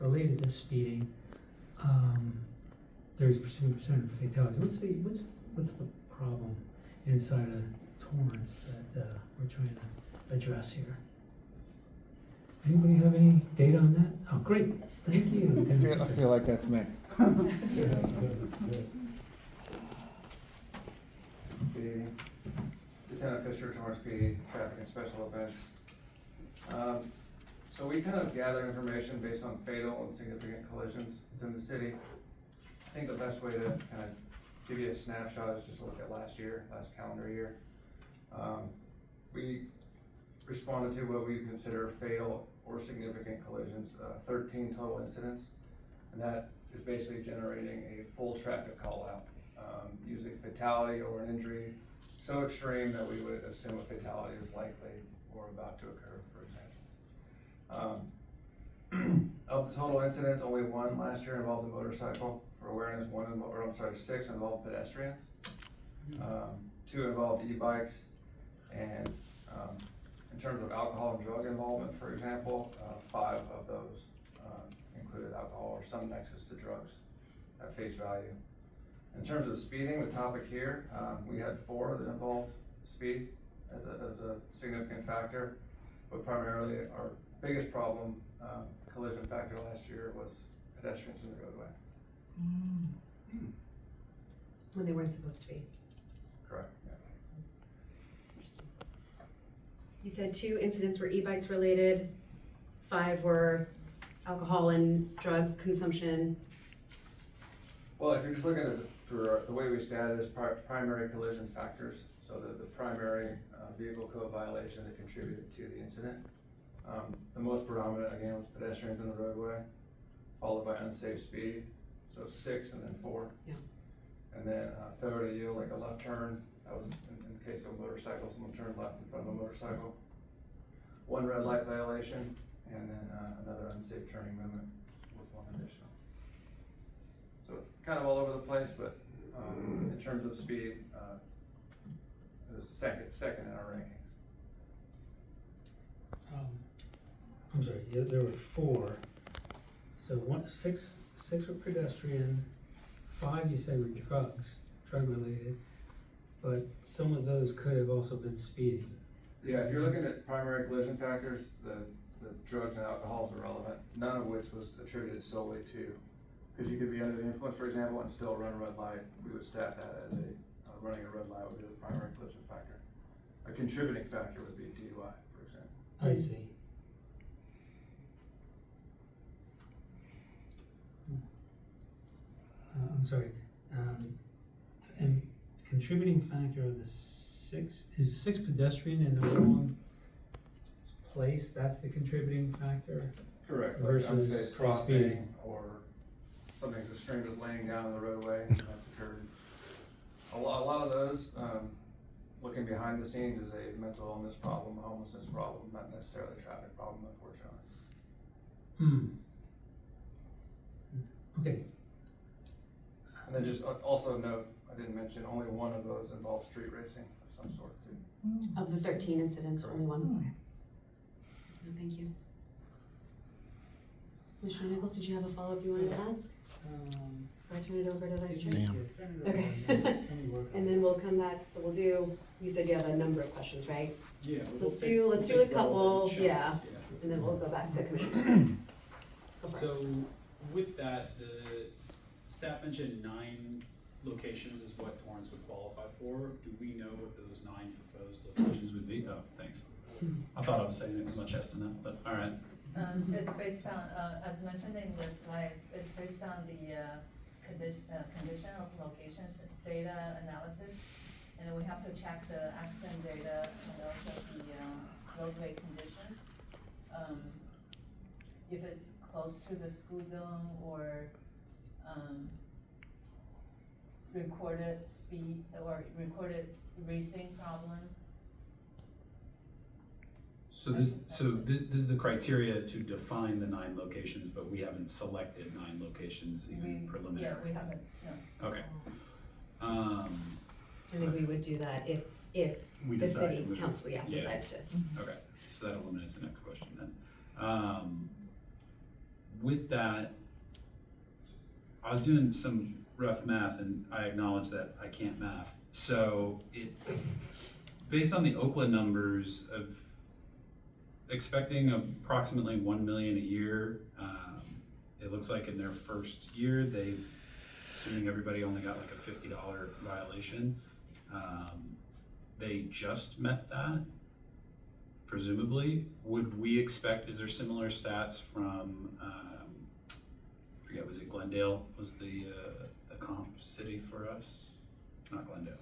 related to speeding, 30% of fatalities. What's the problem inside of Torrance that we're trying to address here? Anybody have any data on that? Oh, great, thank you. I feel like that's me. Lieutenant Fisher, Torrance PD, Traffic and Special Events. So we kind of gather information based on fatal and significant collisions within the city. I think the best way to kind of give you a snapshot is just to look at last calendar year. We responded to what we consider fatal or significant collisions, 13 total incidents, and that is basically generating a full traffic call out, usually fatality or an injury so extreme that we would assume a fatality is likely or about to occur, for example. Of the total incidents, only one last year involved a motorcycle. For awareness, 6 involved pedestrians. 2 involved e-bikes, and in terms of alcohol and drug involvement, for example, 5 of those included alcohol or some nexus to drugs at face value. In terms of speeding, the topic here, we had 4 that involved speed as a significant factor, but primarily our biggest problem, collision factor last year was pedestrians in the roadway. When they weren't supposed to be. Correct, yeah. You said 2 incidents were e-bikes related, 5 were alcohol and drug consumption. Well, if you're just looking at for the way we stat it is primary collision factors, so the primary vehicle code violation that contributed to the incident. The most predominant, again, was pedestrians in the roadway, followed by unsafe speed, so 6 and then 4. Yeah. And then failure to yield, like a left turn, that was in the case of a motorcycle, someone turned left in front of a motorcycle. 1 red light violation, and then another unsafe turning movement with 1 additional. So it's kind of all over the place, but in terms of speed, it was second in our rankings. I'm sorry, there were 4. So 6 were pedestrian, 5 you said were drug related, but some of those could have also been speeding. Yeah, if you're looking at primary collision factors, the drugs and alcohol is irrelevant, none of which was attributed solely to, because you could be under the influence, for example, and still run a red light. We would stat that as running a red light would be the primary collision factor. A contributing factor would be DUI, for example. I see. I'm sorry, and contributing factor of the 6, is 6 pedestrian in the wrong place, that's the contributing factor? Correct, Versus like unsafe crossing speeding. or something as extreme as laying down on the roadway, that's occurred. A lot of those, looking behind the scenes, is a mental illness problem, a homelessness problem, not necessarily a traffic problem, unfortunately. Okay. And then just also note, I didn't mention, only 1 of those involves street racing of some sort too. Of the 13 incidents, only 1. Okay. Thank you. Commissioner Nichols, did you have a follow-up you wanted to ask? Before I turn it over to Vice Chair? Okay. And then we'll come back, so we'll do, you said you have a number of questions, right? Yeah. Let's do a couple, yeah, and then we'll go back to Commissioner Smith. Go for it. So with that, the staff mentioned 9 locations is what Torrance would qualify for. Do we know what those 9 proposed locations would be? Oh, thanks. I thought I was saying it was much less enough, but all right. It's based on, as mentioned in the slides, it's based on the condition of locations data analysis, and then we have to check the accident data and also the roadway conditions. If it's close to the school zone or recorded speed or recorded racing problem. So this is the criteria to define the 9 locations, but we haven't selected 9 locations even preliminary. Yeah, we haven't, no. Okay. I think we would do that if We the decide city to move. council, Yeah. decides to. Okay, so that eliminates the next question then. with that, I was doing some rough math, and I acknowledge that I can't math. So based on the Oakland numbers of expecting approximately 1 million a year, it looks like in their first year, assuming everybody only got like a $50 violation, they just met that, presumably. Would we expect, is there similar stats from, I forget, was it Glendale was the comp city for us? Not Glendale.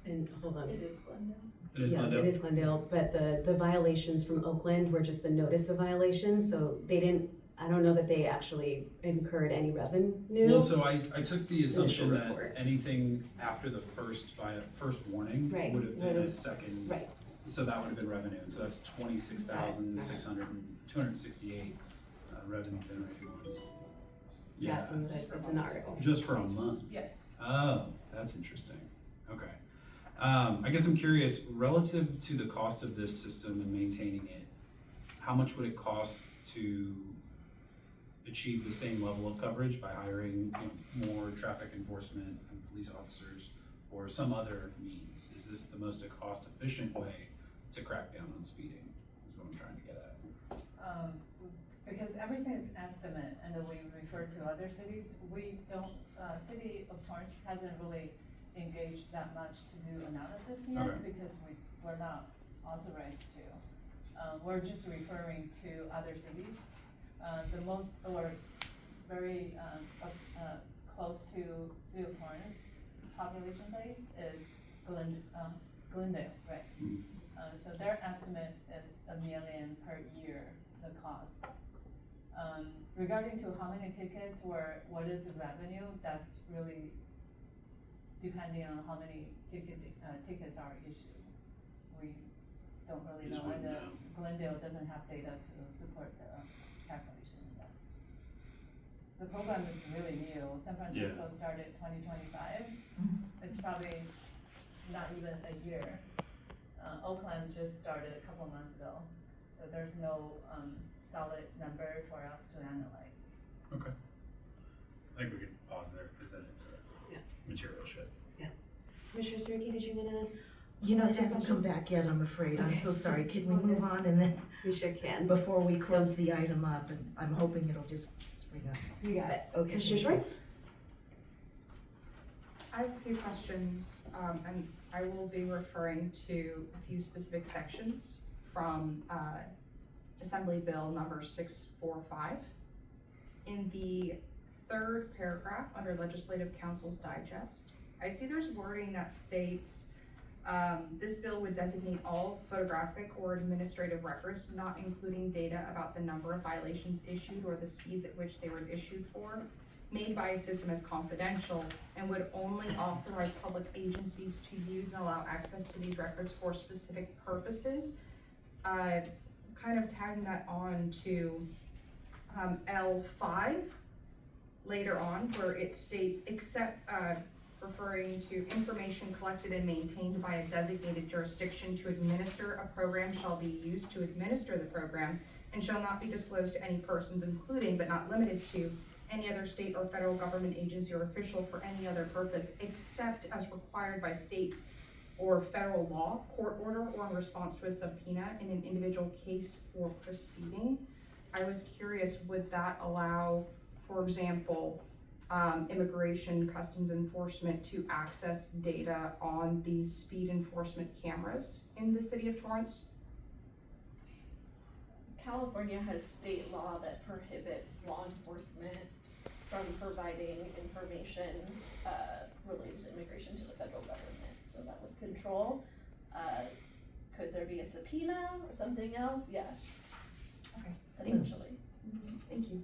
And hold on. It is Glendale. It is Yeah, Glendale? it is Glendale, but the violations from Oakland were just the notice of violations, so they didn't, I don't know that they actually incurred any revenue. Well, so I took the Initial assumption that report. anything after the first warning Right, would have been a would've- second. Right, So that would have been revenue, and so that's 268 revenue generating ones. Yeah, that's in the article. just for a month. Yes. Oh, that's interesting. Okay. I guess I'm curious, relative to the cost of this system and maintaining it, how much would it cost to achieve the same level of coverage by hiring more traffic enforcement and police officers or some other means? Is this the most cost efficient way to crack down on speeding, is what I'm trying to get at? Because everything is estimate, and then we refer to other cities, we don't, city of Torrance hasn't really engaged that much to do analysis yet, Okay. because we're not authorized to. We're just referring to other cities. The most, or very, close to city of Torrance population base is Glendale, right? Mhm. So their estimate is $1 million per year, the cost. Regarding to how many tickets or what is the revenue, that's really depending on how many tickets are issued. We don't really Just know, and wouldn't know. Glendale doesn't have data to support the calculation of that. The program is really new. San Francisco started 2025. It's probably not even a year. Oakland just started a couple months ago, so there's no solid number for us to analyze. Okay. I think we could pause there, because then it's Yeah. a material shift. Commissioner Sirki, did you wanna? You know, it hasn't come back yet, I'm afraid. I'm so sorry. Can we move on and then, We sure can. before we close the item up, and I'm hoping it'll just spring up. You got it. Okay. Commissioner Schwartz? I have a few questions, and I will be referring to a few specific sections from Assembly Bill number 645. In the third paragraph under Legislative Council's Digest, I see there's wording that states this bill would designate all photographic or administrative records, not including data about the number of violations issued or the speeds at which they were issued for, made by a system as confidential, and would only authorize public agencies to use and allow access to these records for specific purposes. Kind of tagging that on to L5 later on, where it states, except referring to information collected and maintained by a designated jurisdiction to administer a program shall be used to administer the program and shall not be disclosed to any persons, including but not limited to any other state or federal government agency or official for any other purpose except as required by state or federal law, court order, or in response to a subpoena in an individual case or proceeding. I was curious, would that allow, for example, immigration customs enforcement to access data on these speed enforcement cameras in the city of Torrance? California has state law that prohibits law enforcement from providing information related to immigration to the federal government, so that would control. Could there be a subpoena or something else? Yes. Okay, Essentially. thank you.